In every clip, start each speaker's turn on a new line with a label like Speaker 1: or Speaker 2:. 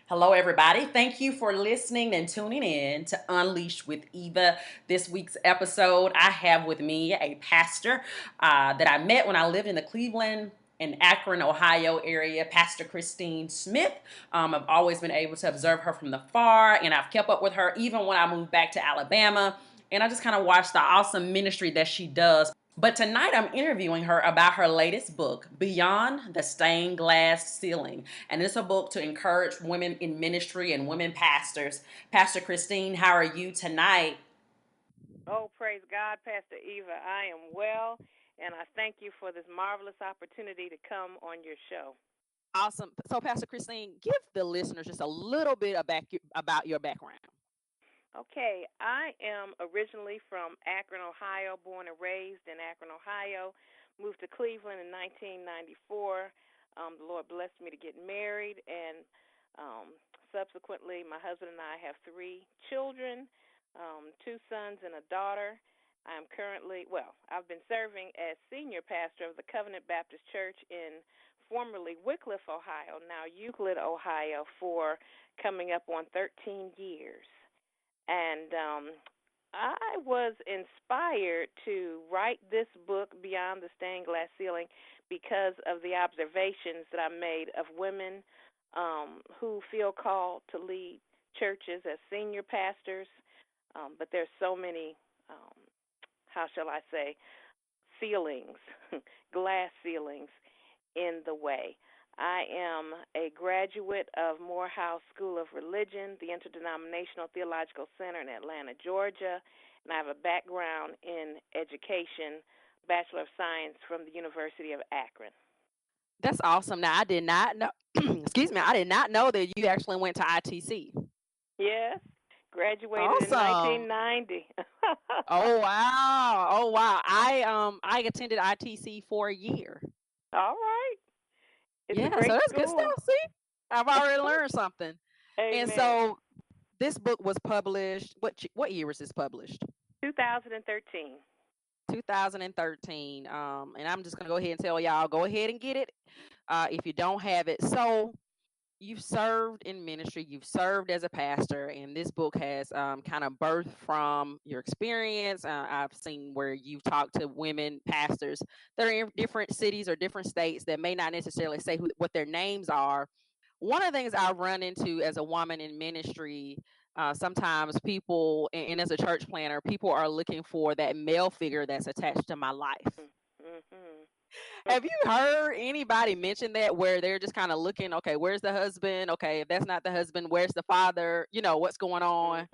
Speaker 1: Hello, everybody. Thank you for listening and tuning in to Unleash with Eva. This week's episode, I have with me a pastor that I met when I lived in the Cleveland and Akron, Ohio area, Pastor Christine Smith. I've always been able to observe her from the far, and I've kept up with her even when I moved back to Alabama. And I just kind of watched the awesome ministry that she does. But tonight I'm interviewing her about her latest book, Beyond the Stained Glass Ceiling. And it's a book to encourage women in ministry and women pastors. Pastor Christine, how are you tonight?
Speaker 2: Oh, praise God, Pastor Eva. I am well, and I thank you for this marvelous opportunity to come on your show.
Speaker 3: Awesome. So, Pastor Christine, give the listeners just a little bit about your background.
Speaker 2: Okay, I am originally from Akron, Ohio, born and raised in Akron, Ohio. Moved to Cleveland in 1994. The Lord blessed me to get married, and subsequently, my husband and I have three children, two sons and a daughter. I'm currently, I've been serving as senior pastor of the Covenant Baptist Church in formerly Wickliffe, Ohio, now Euclid, Ohio, for coming up on 13 years. And I was inspired to write this book, Beyond the Stained Glass Ceiling, because of the observations that I made of women who feel called to lead churches as senior pastors. But there's so many, how shall I say, ceilings, glass ceilings in the way. I am a graduate of Morehouse School of Religion, the Interdenominational Theological Center in Atlanta, Georgia, and I have a background in education, Bachelor of Science from the University of Akron.
Speaker 3: That's awesome. Now, I did not know, excuse me, I did not know that you actually went to ITC.
Speaker 2: Yes, graduated in
Speaker 3: Awesome.
Speaker 2: 1990.
Speaker 3: Oh wow. Oh wow. I attended ITC for a year.
Speaker 2: All right. It's a
Speaker 3: Yeah, so
Speaker 2: great
Speaker 3: that's good
Speaker 2: school.
Speaker 3: stuff. See, I've already learned something. And
Speaker 2: Amen.
Speaker 3: so this book was published. What year was this published?
Speaker 2: 2013.
Speaker 3: 2013. And I'm just gonna go ahead and tell y'all, go ahead and get it if you don't have it. So you've served in ministry, you've served as a pastor, and this book has kind of birthed from your experience. I've seen where you've talked to women pastors that are in different cities or different states that may not necessarily say what their names are. One of the things I run into as a woman in ministry, sometimes people, and as a church planner, people are looking for that male figure that's attached to my life.
Speaker 2: Mm-hmm.
Speaker 3: Have you heard anybody mention that where they're just kind of looking, okay, where's the husband? Okay, if that's not the husband, where's the father? What's going on?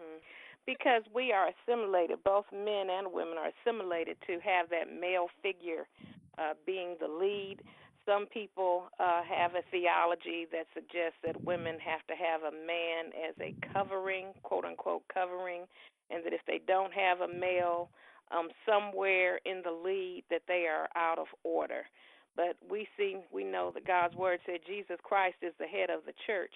Speaker 2: Because we are assimilated, both men and women are assimilated to have that male figure being the lead. Some people have a theology that suggests that women have to have a man as a covering, quote unquote covering, and that if they don't have a male somewhere in the lead, that they are out of order. But we know that God's word said Jesus Christ is the head of the church,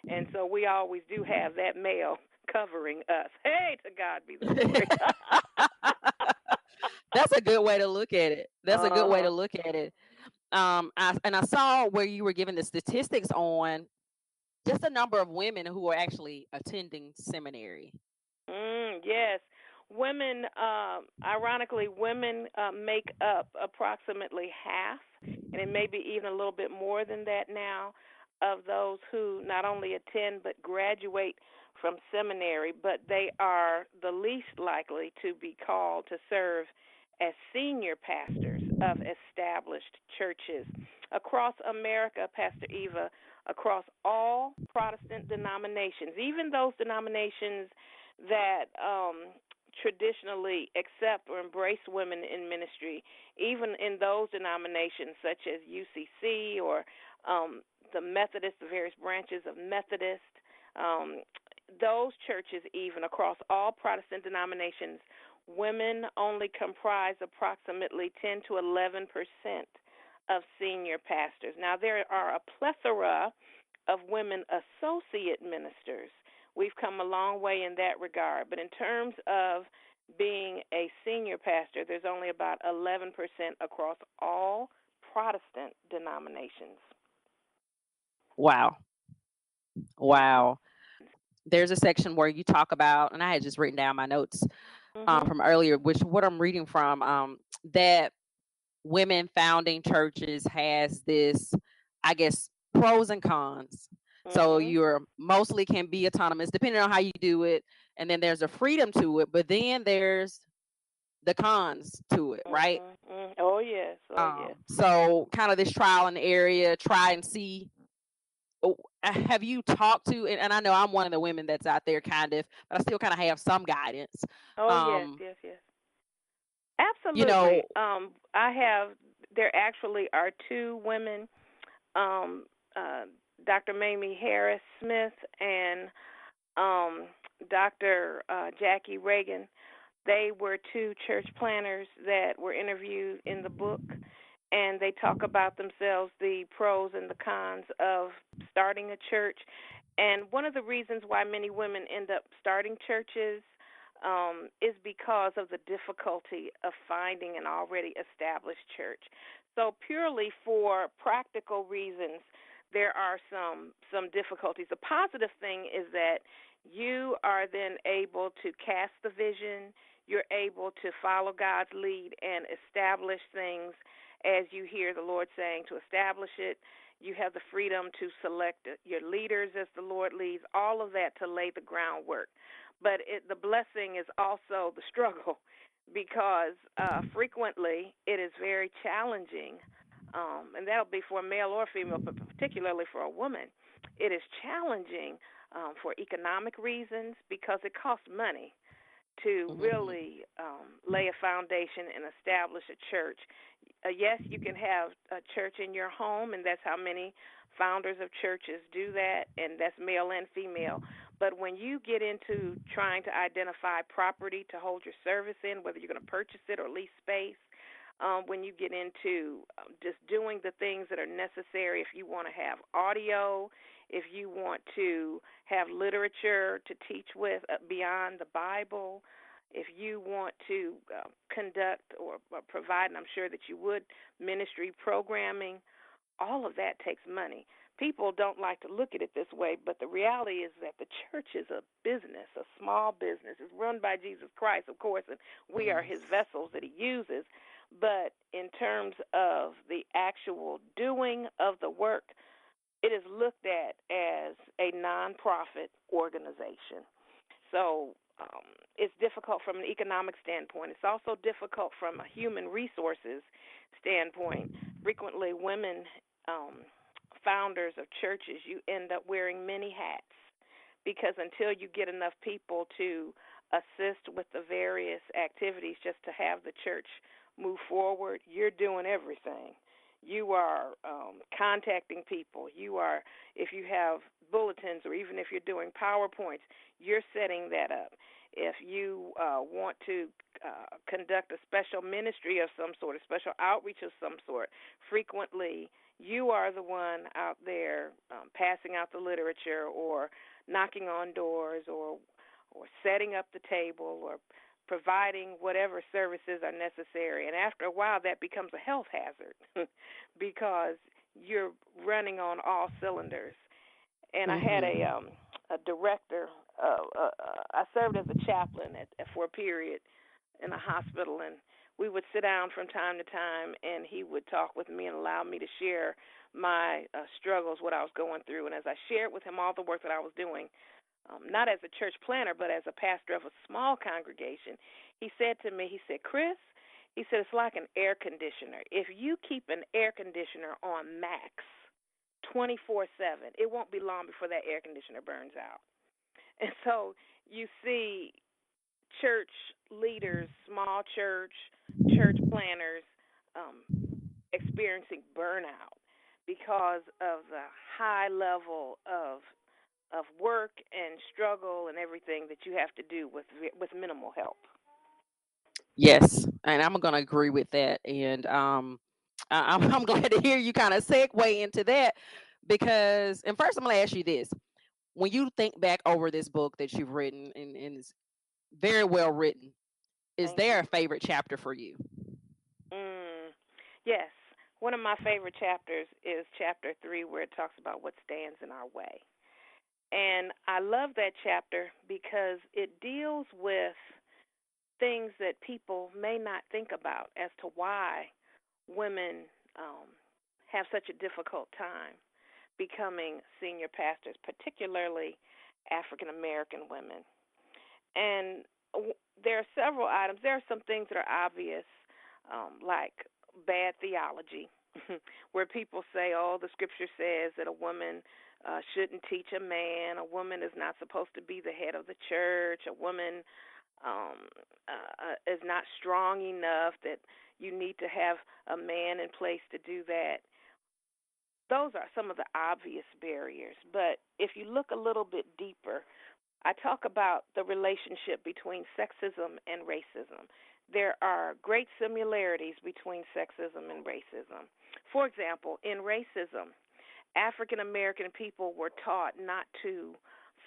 Speaker 2: and so we always do have that male covering us. Hey, to God be the glory.
Speaker 3: That's a good way to look at it. That's a good way
Speaker 2: Uh-huh.
Speaker 3: to look at it. I saw where you were giving the statistics on just the number of women who are actually attending seminary.
Speaker 2: Yes. Women, ironically, women make up approximately half, and it may be even a little bit more than that now, of those who not only attend but graduate from seminary, but they are the least likely to be called to serve as senior pastors of established churches. Across America, Pastor Eva, across all Protestant denominations, even those denominations that traditionally accept or embrace women in ministry, even in those denominations such as UCC or the Methodist, the various branches of Methodist, um, those churches, even across all Protestant denominations, women only comprise approximately 10 to 11% of senior pastors. Now, there are a plethora of women associate ministers. We've come a long way in that regard. But in terms of being a senior pastor, there's only about 11% across all Protestant denominations.
Speaker 3: Wow. Wow. There's a section where you talk about, and I had just written down my notes
Speaker 2: Mhm.
Speaker 3: from earlier, which what I'm reading from, that women founding churches has this, I guess, pros and cons. So
Speaker 2: Mhm.
Speaker 3: you're mostly can be autonomous depending on how you do it, and then there's a freedom to it, but then there's the cons to it, right?
Speaker 2: Mhm. Oh yes. Oh yes.
Speaker 3: So kind of this trial and area, try and see. Oh, have you talked to, and I know I'm one of the women that's out there kind of, but I still kind of have some guidance.
Speaker 2: Oh yes.
Speaker 3: Um,
Speaker 2: Yes. Yes.
Speaker 3: you
Speaker 2: Absolutely.
Speaker 3: know,
Speaker 2: I have. There actually are two women, um, uh, Dr. Mamie Harris Smith and um, Dr. Jackie Reagan. They were two church planners that were interviewed in the book, and they talk about themselves, the pros and the cons of starting a church. And one of the reasons why many women end up starting churches is because of the difficulty of finding an already established church. So purely for practical reasons, there are some difficulties. The positive thing is that you are then able to cast the vision. You're able to follow God's lead and establish things as you hear the Lord saying to establish it. You have the freedom to select your leaders as the Lord leads, all of that to lay the groundwork. But the blessing is also the struggle because frequently it is very challenging, and that'll be for a male or female, but particularly for a woman. It is challenging for economic reasons because it costs money to
Speaker 3: mhm,
Speaker 2: really lay a foundation and establish a church. Yes, you can have a church in your home, and that's how many founders of churches do that, and that's male and female. But when you get into trying to identify property to hold your service in, whether you're going to purchase it or lease space, when you get into just doing the things that are necessary, if you want to have audio, if you want to have literature to teach with beyond the Bible, if you want to conduct or provide, and I'm sure that you would, ministry programming, all of that takes money. People don't like to look at it this way, but the reality is that the church is a business, a small business. It's run by Jesus Christ, of course, and we are
Speaker 3: mm,
Speaker 2: his vessels that he uses. But in terms of the actual doing of the work, it is looked at as a nonprofit organization. So it's difficult from an economic standpoint. It's also difficult from a human resources standpoint. Frequently, women founders of churches, you end up wearing many hats because until you get enough people to assist with the various activities just to have the church move forward, you're doing everything. You are contacting people. You are, if you have bulletins or even if you're doing PowerPoints, you're setting that up. If you want to conduct a special ministry of some sort, a special outreach of some sort, frequently you are the one out there passing out the literature or knocking on doors or setting up the table or providing whatever services are necessary. And after a while, that becomes a health hazard because you're running on all cylinders. And I had
Speaker 3: mhm.
Speaker 2: a director. I served as a chaplain for a period in a hospital, and we would sit down from time to time, and he would talk with me and allow me to share my struggles, what I was going through. And as I shared with him all the work that I was doing, not as a church planner, but as a pastor of a small congregation, he said to me, he said, Chris, he said, it's like an air conditioner. If you keep an air conditioner on max 24/7, it won't be long before that air conditioner burns out. And so you see church leaders, small church planners, um, experiencing burnout because of the high level of work and struggle and everything that you have to do with minimal help.
Speaker 3: Yes, and I'm gonna agree with that. And I'm glad to hear you kind of segue into that because, and first I'm gonna ask you this: when you think back over this book that you've written, and it's very well written, is
Speaker 2: Thank
Speaker 3: there
Speaker 2: you.
Speaker 3: a favorite chapter for you?
Speaker 2: Mm, yes, one of my favorite chapters is chapter 3, where it talks about what stands in our way. And I love that chapter because it deals with things that people may not think about as to why women have such a difficult time becoming senior pastors, particularly African American women. And there are several items. There are some things that are obvious, like bad theology, where people say, "Oh, the scripture says that a woman shouldn't teach a man. A woman is not supposed to be the head of the church. A woman is not strong enough. That you need to have a man in place to do that." Those are some of the obvious barriers. But if you look a little bit deeper, I talk about the relationship between sexism and racism. There are great similarities between sexism and racism. For example, in racism, African American people were taught not to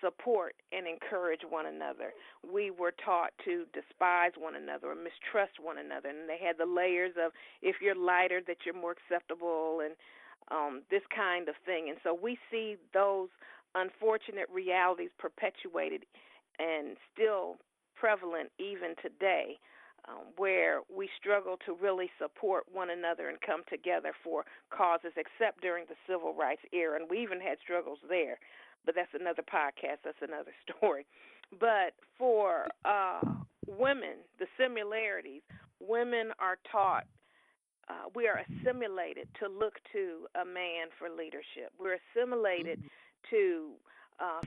Speaker 2: support and encourage one another. We were taught to despise one another or mistrust one another. And they had the layers of if you're lighter, that you're more acceptable, and this kind of thing. And so we see those unfortunate realities perpetuated and still prevalent even today, where we struggle to really support one another and come together for causes, except during the civil rights era. And we even had struggles there, but that's another podcast, that's another story. But for women, the similarities, women are taught we are assimilated to look to a man for leadership. We're assimilated
Speaker 3: Mhm.
Speaker 2: to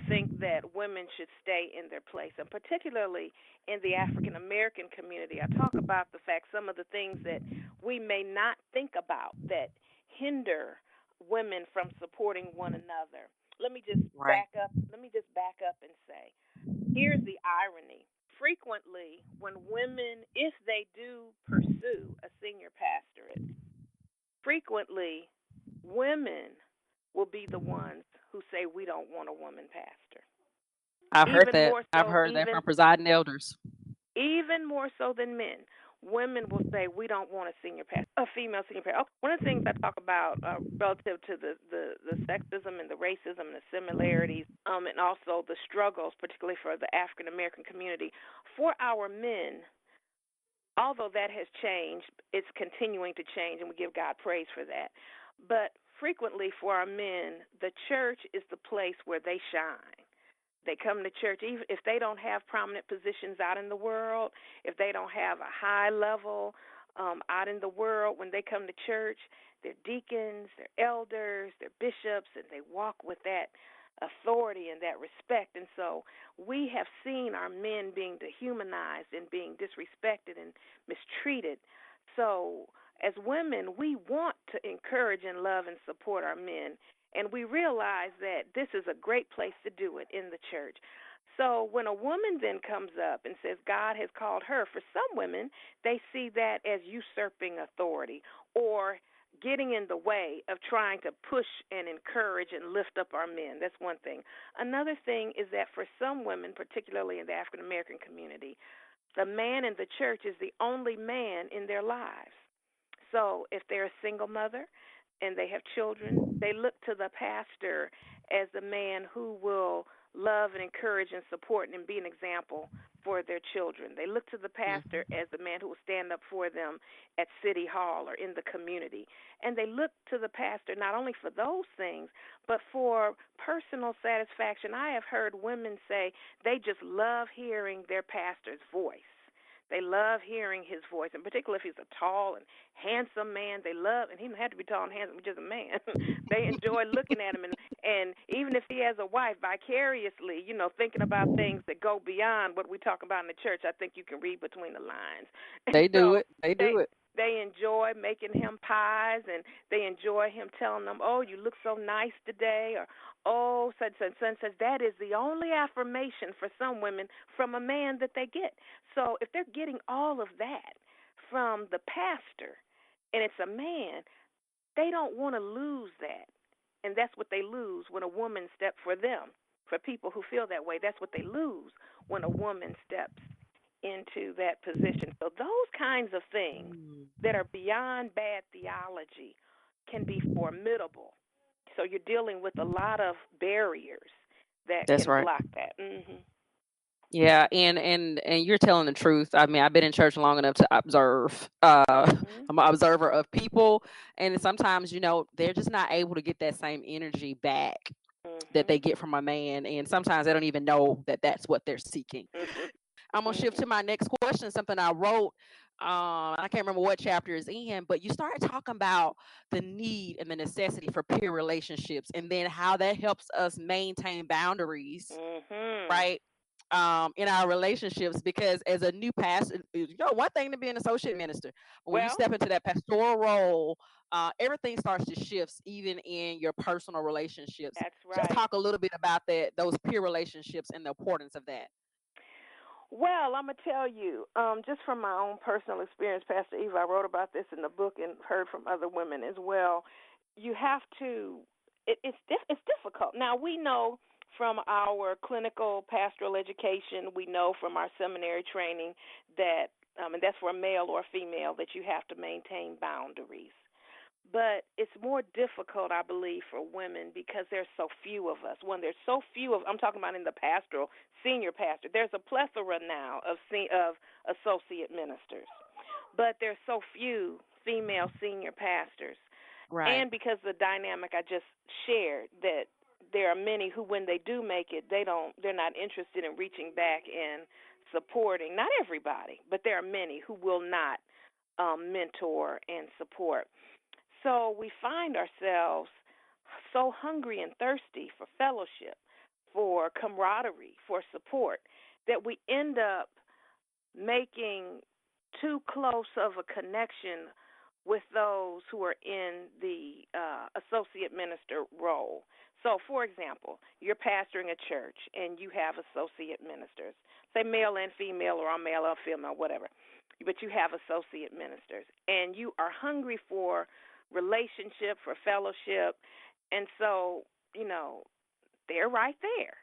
Speaker 2: think that women should stay in their place. And particularly in the African American community, I talk about the fact some of the things that we may not think about that hinder women from supporting one another. Let me just
Speaker 3: Right.
Speaker 2: back up. Let me just back up and say, here's the irony. Frequently, when women, if they do pursue a senior pastorate, frequently women will be the ones who say we don't want a woman pastor.
Speaker 3: I've heard
Speaker 2: Even
Speaker 3: that.
Speaker 2: more
Speaker 3: I've
Speaker 2: so,
Speaker 3: heard that
Speaker 2: even
Speaker 3: from presiding elders.
Speaker 2: even more so than men. Women will say we don't want a female senior pastor. Oh, one of the things I talk about relative to the sexism and the racism and the similarities, and also the struggles, particularly for the African American community, for our men. Although that has changed, it's continuing to change, and we give God praise for that. But frequently for our men, the church is the place where they shine. They come to church, even if they don't have prominent positions out in the world, if they don't have a high level out in the world, when they come to church, they're deacons, they're elders, they're bishops, and they walk with that authority and that respect. And so we have seen our men being dehumanized and being disrespected and mistreated. So as women, we want to encourage and love and support our men, and we realize that this is a great place to do it in the church. So when a woman then comes up and says God has called her, for some women, they see that as usurping authority or getting in the way of trying to push and encourage and lift up our men. That's one thing. Another thing is that for some women, particularly in the African American community, the man in the church is the only man in their lives. So if they're a single mother and they have children, they look to the pastor as the man who will love and encourage and support and be an example for their children. They look to the pastor
Speaker 3: Mhm.
Speaker 2: as the man who will stand up for them at City Hall or in the community. And they look to the pastor not only for those things, but for personal satisfaction. I have heard women say they just love hearing their pastor's voice. They love hearing his voice, and particularly if he's a tall and handsome man, they love, and he doesn't have to be tall and handsome, he's just a man. They enjoy looking at him, and even if he has a wife, vicariously, thinking about things that go beyond what we talk about in the church. I think you can read between the lines, and
Speaker 3: They do
Speaker 2: so
Speaker 3: it. They
Speaker 2: they
Speaker 3: do it.
Speaker 2: they enjoy making him pies, and they enjoy him telling them, "Oh, you look so nice today," or "Oh, such and such, such." That is the only affirmation for some women from a man that they get. So if they're getting all of that from the pastor, and it's a man, they don't want to lose that. And that's what they lose when a woman steps for them. For people who feel that way, that's what they lose when a woman steps into that position. So those kinds of things
Speaker 3: Mm.
Speaker 2: that are beyond bad theology can be formidable. So you're dealing with a lot of barriers that
Speaker 3: That's
Speaker 2: can
Speaker 3: right.
Speaker 2: block that. Mhm.
Speaker 3: Yeah, and you're telling the truth. I mean, I've been in church long enough to observe.
Speaker 2: Mhm.
Speaker 3: I'm an observer of people, and sometimes, they're just not able to get that same energy back that they
Speaker 2: Mhm.
Speaker 3: get from a man, and sometimes they don't even know that that's what they're seeking.
Speaker 2: Mhm.
Speaker 3: I'm gonna shift to
Speaker 2: Mhm.
Speaker 3: my next question. Something I wrote. I can't remember what chapter is in, but you started talking about the need and the necessity for peer relationships, and then how that helps us maintain boundaries,
Speaker 2: Mhm.
Speaker 3: right? In our relationships, because as a new pastor, one thing to be an associate minister, but when you
Speaker 2: Well,
Speaker 3: step into that pastoral role, everything starts to shift, even in your personal relationships.
Speaker 2: that's
Speaker 3: Just
Speaker 2: right.
Speaker 3: talk a little bit about that, those peer relationships, and the importance of that.
Speaker 2: Well, I'm gonna tell you, just from my own personal experience, Pastor Eva, I wrote about this in the book and heard from other women as well. You have to. It's difficult. Now we know from our clinical pastoral education, we know from our seminary training that, and that's for a male or a female, that you have to maintain boundaries. But it's more difficult, I believe, for women because there's so few of us. When there's so few of, I'm talking about in the pastoral, senior pastor. There's a plethora now of associate ministers, but there's so few female senior pastors.
Speaker 3: Right.
Speaker 2: And because the dynamic I just shared, that there are many who, when they do make it, they're not interested in reaching back and supporting. Not everybody, but there are many who will not mentor and support. So we find ourselves so hungry and thirsty for fellowship, for camaraderie, for support, that we end up making too close of a connection with those who are in the associate minister role. So, for example, you're pastoring a church and you have associate ministers, say male and female, or I'm male or female, whatever, but you have associate ministers, and you are hungry for relationship, for fellowship, and so, you know, they're right there.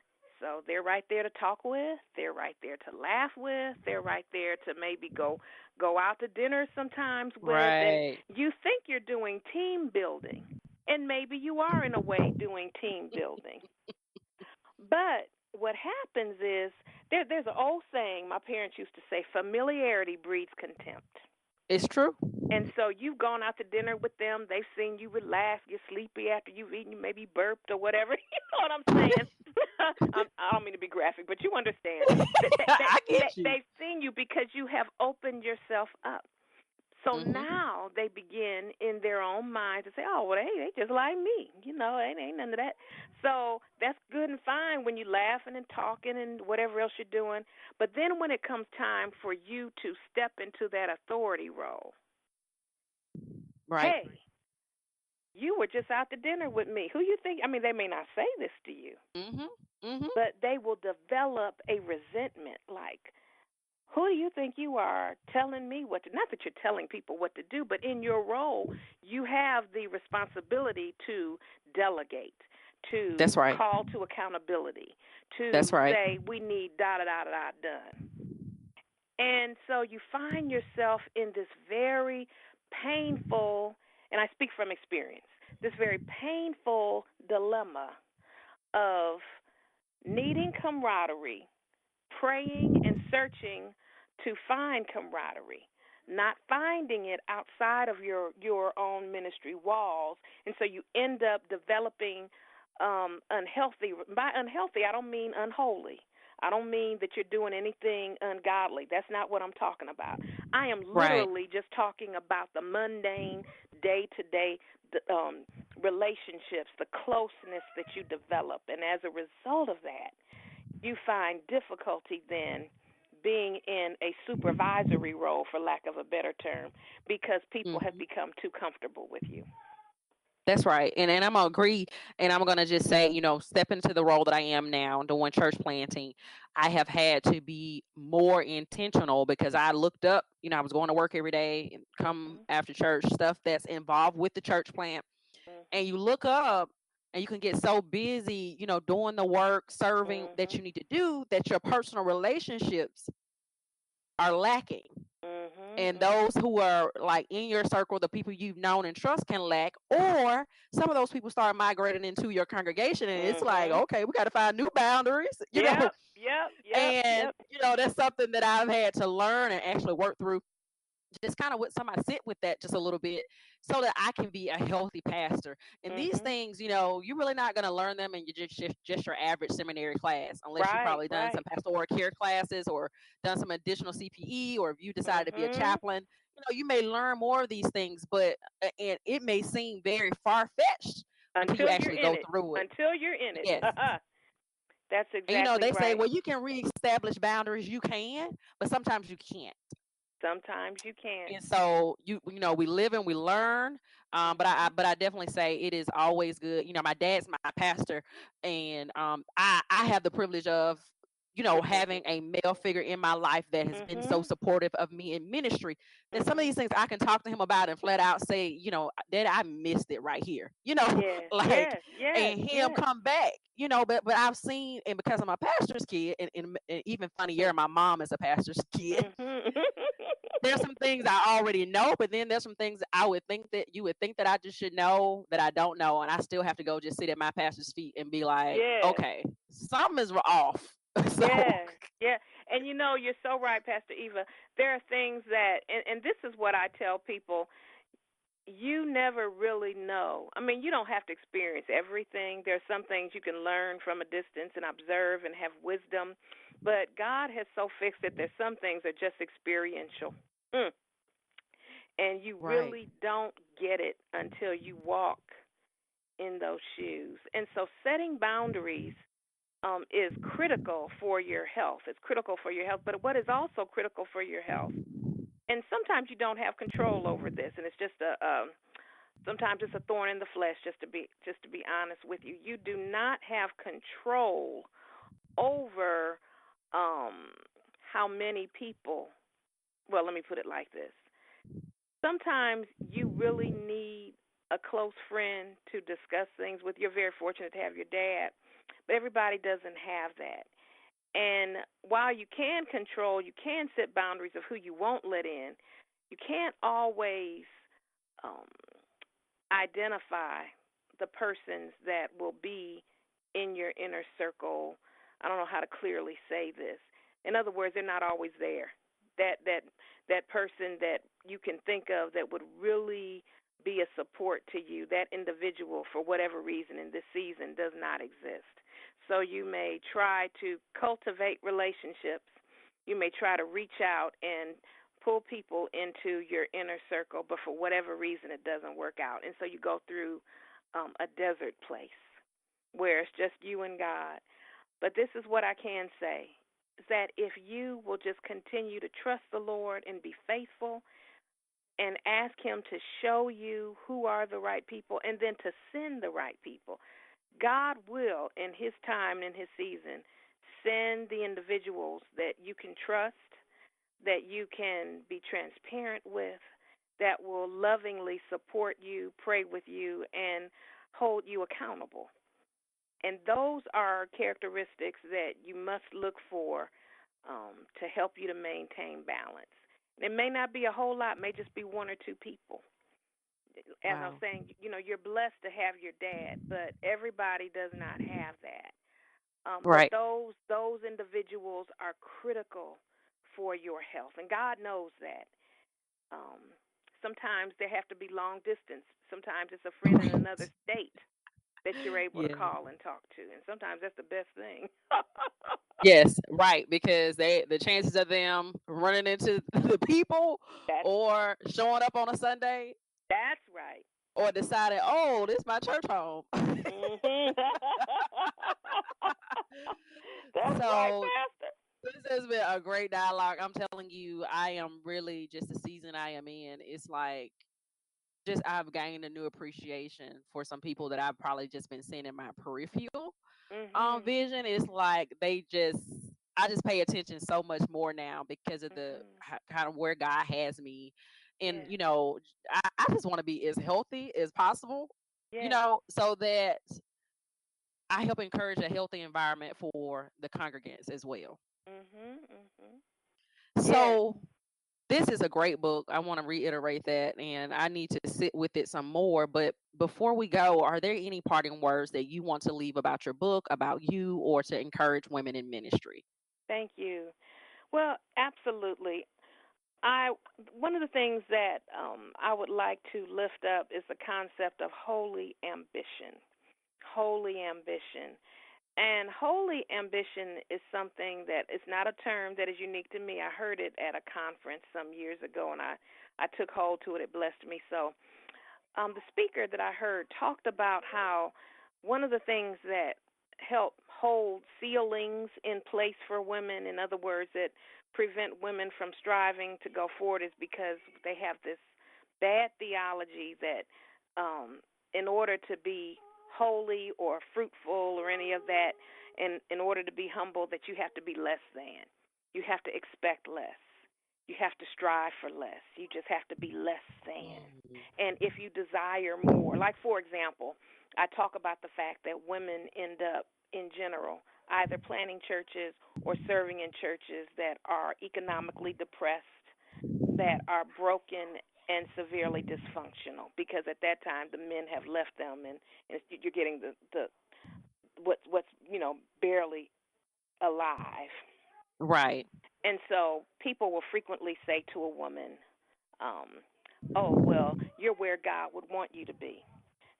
Speaker 2: So they're right there to talk with, they're right there to laugh with, they're right there to maybe go out to dinner sometimes with, and
Speaker 3: Right.
Speaker 2: you think you're doing team building. And maybe you are in a way doing team building. But what happens is there's an old saying my parents used to say, familiarity breeds contempt.
Speaker 3: It's true.
Speaker 2: And so you've gone out to dinner with them. They've seen you relax, get sleepy after you've eaten. You maybe burped or whatever. You know what I'm saying? I don't mean to be graphic, but you understand.
Speaker 3: I get you.
Speaker 2: They've seen you because you have opened yourself up. So
Speaker 3: Hmm.
Speaker 2: now they begin in their own minds to say, "Oh, well, they just like me, you know, ain't none of that." So that's good and fine when you're laughing and talking and whatever else you're doing. But then when it comes time for you to step into that authority role,
Speaker 3: Right.
Speaker 2: hey, you were just out to dinner with me. Who you think? I mean, they may not say this to you,
Speaker 3: Hmm. Hmm.
Speaker 2: but they will develop a resentment like, who do you think you are telling me what to, not that you're telling people what to do, but in your role, you have the responsibility to delegate, to
Speaker 3: That's right.
Speaker 2: call to accountability,
Speaker 3: That's
Speaker 2: to
Speaker 3: right.
Speaker 2: say we need da da da da da done. And so you find yourself in this very painful, and I speak from experience, this very painful dilemma of needing camaraderie, praying and searching to find camaraderie, not finding it outside of your own ministry walls, and so you end up developing unhealthy. By unhealthy, I don't mean unholy. I don't mean that you're doing anything ungodly. That's not what I'm talking about. I am
Speaker 3: Right.
Speaker 2: literally just talking about the mundane, day to day relationships, the closeness that you develop. And as a result of that, you find difficulty then being in a supervisory role, for lack of a better term, because people have
Speaker 3: Hmm.
Speaker 2: become too comfortable with you.
Speaker 3: That's right. And I'm gonna agree. And I'm gonna just say, step into the role that I am now, doing church planting. I have had to be more intentional because I looked up, I was going to work every day and come
Speaker 2: Mhm.
Speaker 3: after church, stuff that's involved with the church plant. And
Speaker 2: Mhm.
Speaker 3: you look up and you can get so busy, doing the work, serving that
Speaker 2: Mhm.
Speaker 3: you need to do, that your personal relationships are lacking.
Speaker 2: Mhm.
Speaker 3: And
Speaker 2: Mhm.
Speaker 3: those who are like in your circle, the people you've known and trust can lack, or some of those people start migrating into your congregation, and it's like,
Speaker 2: Mhm.
Speaker 3: okay, we got to find new boundaries,
Speaker 2: Yep. Yep. Yep.
Speaker 3: and
Speaker 2: Yep.
Speaker 3: that's something that I've had to learn and actually work through, just kind of with somebody sit with that just a little bit so that I can be a healthy pastor. And these
Speaker 2: Mhm.
Speaker 3: things, you're really not going to learn them in just your average seminary class, unless you've
Speaker 2: Right.
Speaker 3: probably done some
Speaker 2: Right.
Speaker 3: pastoral care classes or done some additional CPE, or if you decided to be a
Speaker 2: Mhm.
Speaker 3: chaplain. You may learn more of these things, but and it may seem very far fetched until you
Speaker 2: Until you're
Speaker 3: actually
Speaker 2: in
Speaker 3: go
Speaker 2: it.
Speaker 3: through it.
Speaker 2: Until you're in it.
Speaker 3: Yes.
Speaker 2: That's
Speaker 3: And
Speaker 2: exactly
Speaker 3: they say,
Speaker 2: right.
Speaker 3: well, you can reestablish boundaries, you can, but sometimes you can't.
Speaker 2: Sometimes you can't.
Speaker 3: And so we live and we learn. But I
Speaker 2: Mhm.
Speaker 3: but I definitely say it is always good. My dad's my pastor, and I have the privilege of having a male figure in my life that has been so
Speaker 2: Mhm.
Speaker 3: supportive of me in ministry, that some of
Speaker 2: Mhm.
Speaker 3: these things I can talk to him about and flat out say, Dad, I missed it right here.
Speaker 2: Yes.
Speaker 3: Like,
Speaker 2: Yes. Yes.
Speaker 3: and him
Speaker 2: Yes.
Speaker 3: come back. But I've seen, and because I'm a pastor's kid, and even funnier, my mom is a pastor's kid.
Speaker 2: Mhm.
Speaker 3: There's some things I already know, but then there's some things that I would think that you would think that I just should know that I don't know, and I still have to go just sit at my pastor's feet and be like,
Speaker 2: Yes.
Speaker 3: okay, something is off. So
Speaker 2: Yeah, yeah. And you're so right, Pastor Eva. There are things that, and this is what I tell people, you never really know. I mean, you don't have to experience everything. There's some things you can learn from a distance and observe and have wisdom. But God has so fixed it, there's some things that are just experiential. Mm. And you
Speaker 3: right,
Speaker 2: really don't get it until you walk in those shoes. And so setting boundaries is critical for your health. It's critical for your health, but what is also critical for your health? And sometimes you don't have control over this, and it's just sometimes it's a thorn in the flesh. Just to be honest with you, you do not have control over um, how many people. Well, let me put it like this: sometimes you really need a close friend to discuss things with. You're very fortunate to have your dad, but everybody doesn't have that. And while you can control, you can set boundaries of who you won't let in, you can't always um, identify the persons that will be in your inner circle. I don't know how to clearly say this. In other words, they're not always there. That person that you can think of that would really be a support to you, that individual for whatever reason in this season does not exist. So you may try to cultivate relationships. You may try to reach out and pull people into your inner circle, but for whatever reason it doesn't work out. And so you go through a desert place where it's just you and God. But this is what I can say is that if you will just continue to trust the Lord and be faithful and ask Him to show you who are the right people and then to send the right people, God will, in His time and in His season, send the individuals that you can trust, that you can be transparent with, that will lovingly support you, pray with you, and hold you accountable. And those are characteristics that you must look for to help you to maintain balance. It may not be a whole lot, it may just be one or two people. As I was
Speaker 3: wow,
Speaker 2: saying, you're blessed to have your dad, but everybody does not have that. But
Speaker 3: right,
Speaker 2: those individuals are critical for your health, and God knows that. Um, Sometimes there have to be long distance. Sometimes it's a friend in
Speaker 3: right,
Speaker 2: another state that you're able to
Speaker 3: yeah.
Speaker 2: call and talk to, and sometimes that's the best thing.
Speaker 3: Yes, right, because the chances of them running into the people
Speaker 2: that's
Speaker 3: or showing up on a Sunday
Speaker 2: that's right.
Speaker 3: or deciding, oh, this is my church home.
Speaker 2: Mhm. That's right,
Speaker 3: So
Speaker 2: Pastor.
Speaker 3: this has been a great dialogue. I'm telling you, I am really just the season I am in. It's like just I've gained a new appreciation for some people that I've probably just been seeing in my peripheral
Speaker 2: Mhm.
Speaker 3: vision. It's like I just pay attention so much more now because of the
Speaker 2: Mhm.
Speaker 3: kind of where God has me. And
Speaker 2: Yes.
Speaker 3: I just want to be as healthy as possible,
Speaker 2: Yes.
Speaker 3: so that I help encourage a healthy environment for the congregants as well.
Speaker 2: Mhm. Mhm. Yes.
Speaker 3: So this is a great book. I want to reiterate that, and I need to sit with it some more. But before we go, are there any parting words that you want to leave about your book, about you, or to encourage women in ministry?
Speaker 2: Thank you. Well, absolutely. I One of the things that I would like to lift up is the concept of holy ambition. Holy ambition. And holy ambition is something that is not a term that is unique to me. I heard it at a conference some years ago, and I took hold to it. It blessed me so. The speaker that I heard talked about how one of the things that help hold ceilings in place for women, in other words, that prevent women from striving to go forward, is because they have this bad theology that in order to be holy or fruitful or any of that, and in order to be humble, that you have to be less than. You have to expect less. You have to strive for less. You just have to be less than.
Speaker 3: Mm.
Speaker 2: And if you desire more, like for example, I talk about the fact that women end up in general either planting churches or serving in churches that are economically depressed, that are broken and severely dysfunctional, because at that time the men have left them, and you're getting the what's barely alive.
Speaker 3: Right.
Speaker 2: And so people will frequently say to a woman, "Oh, well, you're where God would want you to be.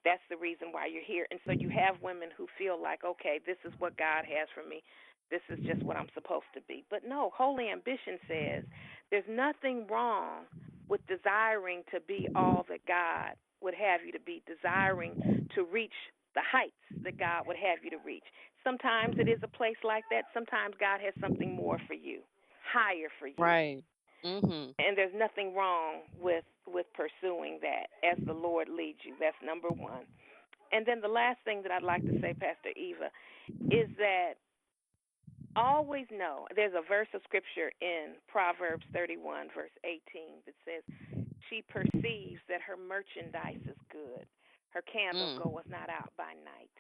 Speaker 2: That's the reason why you're here." And so you have women who feel like, "Okay, this is what God has for me. This is just what I'm supposed to be." But no, holy ambition says there's nothing wrong with desiring to be all that God would have you to be, desiring to reach the heights that God would have you to reach. Sometimes it is a place like that. Sometimes God has something more for you, higher for you.
Speaker 3: Right. Mhm.
Speaker 2: And there's nothing wrong with pursuing that as the Lord leads you. That's number 1. And then the last thing that I'd like to say, Pastor Eva, is that always know there's a verse of scripture in Proverbs 31 verse 18 that says, "She perceives that her merchandise is good. Her candle
Speaker 3: Mm.
Speaker 2: goeth not out by night."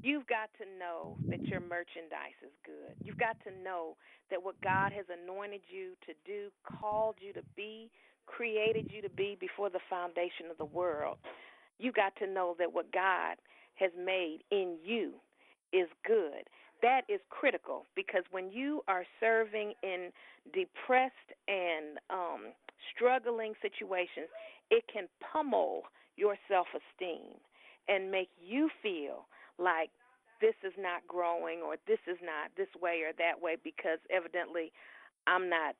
Speaker 2: You've got to know that your merchandise is good. You've got to know that what God has anointed you to do, called you to be, created you to be before the foundation of the world. You got to know that what God has made in you is good. That is critical, because when you are serving in depressed and struggling situations, it can pummel your self esteem and make you feel like this is not growing, or this is not this way or that way, because evidently I'm not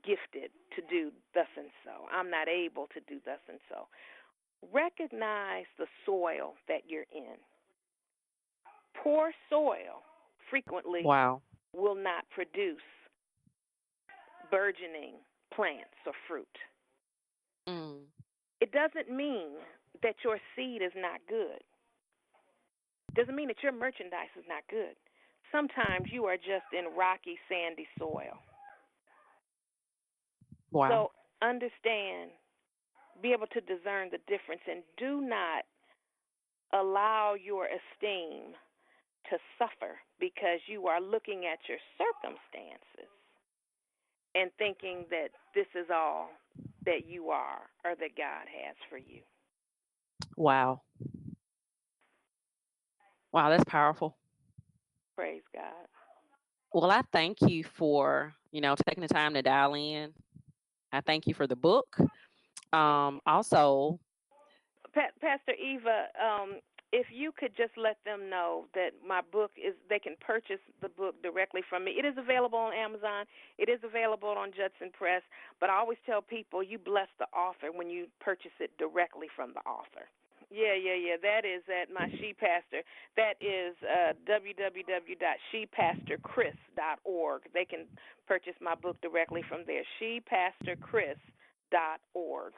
Speaker 2: gifted to do thus and so. I'm not able to do thus and so. Recognize the soil that you're in. Poor soil frequently
Speaker 3: Wow.
Speaker 2: will not produce burgeoning plants or fruit.
Speaker 3: Mm.
Speaker 2: It doesn't mean that your seed is not good. Doesn't mean that your merchandise is not good. Sometimes you are just in rocky, sandy soil.
Speaker 3: Wow.
Speaker 2: So understand, be able to discern the difference, and do not allow your esteem to suffer because you are looking at your circumstances and thinking that this is all that you are or that God has for you.
Speaker 3: Wow. Wow, that's powerful.
Speaker 2: Praise God.
Speaker 3: Well, I thank you for, taking the time to dial in. I thank you for the book. Also,
Speaker 2: Pastor Eva, if you could just let them know that my book is, they can purchase the book directly from me. It is available on Amazon. It is available on Judson Press. But I always tell people, you bless the author when you purchase it directly from the author. Yeah. That is at my She Pastor. That is www.shepastorchris.org. They can purchase my book directly from there. Shepastorchris.org.